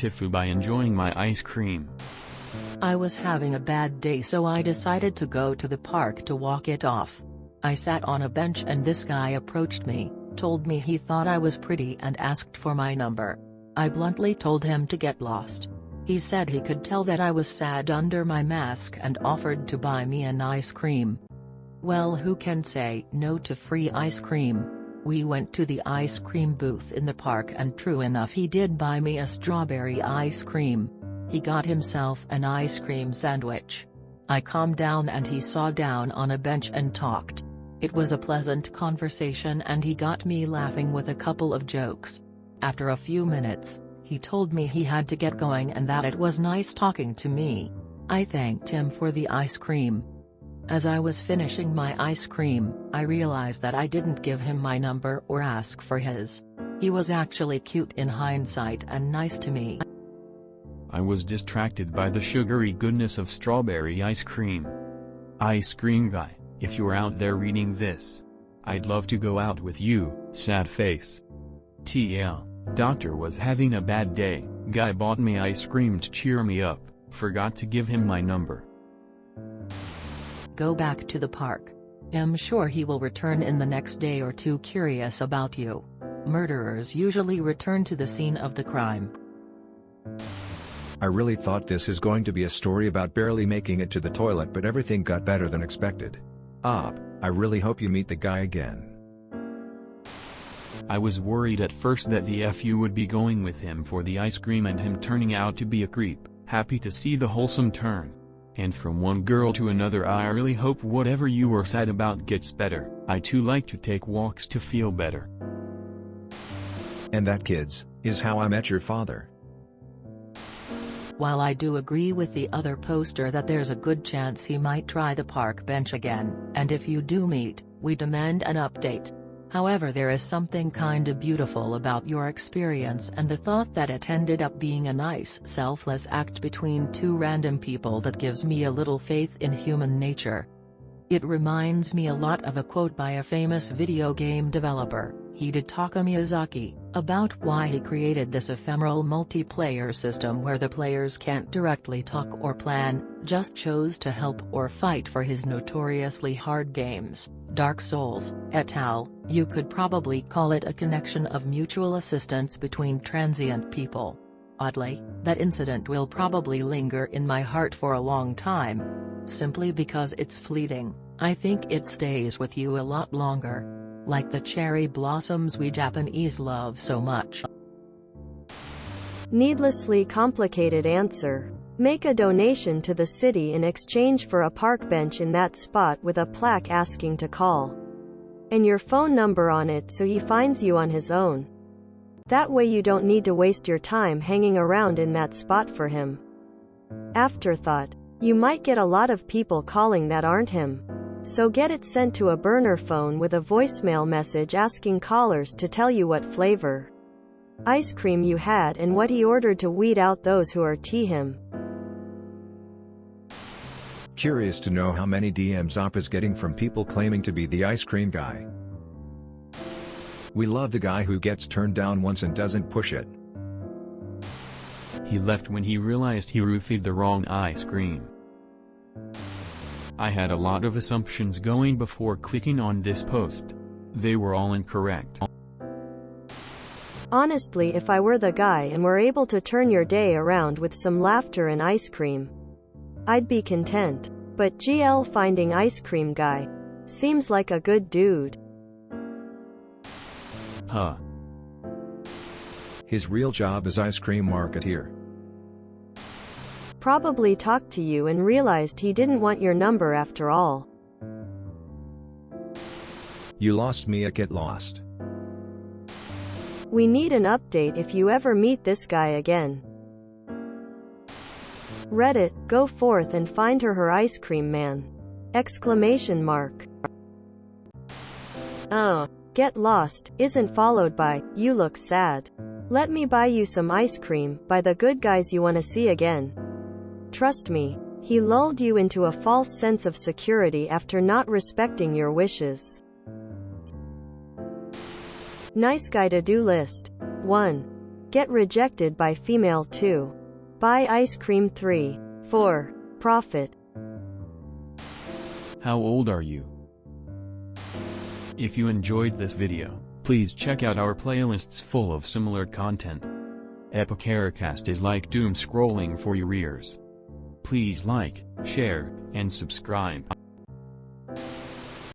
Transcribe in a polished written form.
TIFU by enjoying my ice cream. I was having a bad day, so I decided to go to the park to walk it off. I sat on a bench and this guy approached me, told me he thought I was pretty and asked for my number. I bluntly told him to get lost. He said he could tell that I was sad under my mask and offered to buy me an ice cream. Well, who can say no to free ice cream? We went to the ice cream booth in the park and true enough he did buy me a strawberry ice cream. He got himself an ice cream sandwich. I calmed down and he sat down on a bench and talked. It was a pleasant conversation and he got me laughing with a couple of jokes. After a few minutes, he told me he had to get going and that it was nice talking to me. I thanked him for the ice cream. As I was finishing my ice cream, I realized that I didn't give him my number or ask for his. He was actually cute in hindsight and nice to me. I was distracted by the sugary goodness of strawberry ice cream. Ice cream guy, if you're out there reading this, I'd love to go out with you, sad face. TL, doctor was having a bad day, guy bought me ice cream to cheer me up, forgot to give him my number. Go back to the park. I'm sure he will return in the next day or two curious about you. Murderers usually return to the scene of the crime. I really thought this is going to be a story about barely making it to the toilet, but everything got better than expected. I really hope you meet the guy again. I was worried at first that the FU would be going with him for the ice cream and him turning out to be a creep, happy to see the wholesome turn. And from one girl to another, I really hope whatever you were sad about gets better. I too like to take walks to feel better. And that, kids, is how I met your father. While I do agree with the other poster that there's a good chance he might try the park bench again, and if you do meet, we demand an update. However, there is something kinda beautiful about your experience and the thought that it ended up being a nice, selfless act between two random people that gives me a little faith in human nature. It reminds me a lot of a quote by a famous video game developer, Hidetaka Miyazaki, about why he created this ephemeral multiplayer system where the players can't directly talk or plan, just chose to help or fight for his notoriously hard games, Dark Souls, et al. You could probably call it a connection of mutual assistance between transient people. Oddly, that incident will probably linger in my heart for a long time. Simply because it's fleeting, I think it stays with you a lot longer. Like the cherry blossoms we Japanese love so much. Needlessly complicated answer. Make a donation to the city in exchange for a park bench in that spot with a plaque asking to call. And your phone number on it so he finds you on his own. That way you don't need to waste your time hanging around in that spot for him. Afterthought. You might get a lot of people calling that aren't him. So get it sent to a burner phone with a voicemail message asking callers to tell you what flavor ice cream you had and what he ordered to weed out those who are him. Curious to know how many DMs Op is getting from people claiming to be the ice cream guy. We love the guy who gets turned down once and doesn't push it. He left when he realized he roofied the wrong ice cream. I had a lot of assumptions going before clicking on this post. They were all incorrect. Honestly, if I were the guy and were able to turn your day around with some laughter and ice cream, I'd be content. But GL finding ice cream guy seems like a good dude. Huh. His real job is ice cream marketeer. Probably talked to you and realized he didn't want your number after all. You lost me at Get Lost. We need an update if you ever meet this guy again. Reddit, go forth and find her ice cream man! Exclamation mark. Get Lost, isn't followed by, you look sad. Let me buy you some ice cream, by the good guys you wanna see again. Trust me, he lulled you into a false sense of security after not respecting your wishes. Nice guy to-do list. 1. Get rejected by female 2. Buy ice cream 3. 4. Profit. How old are you? If you enjoyed this video, please check out our playlists full of similar content. Epicaricast is like doom scrolling for your ears. Please like, share, and subscribe.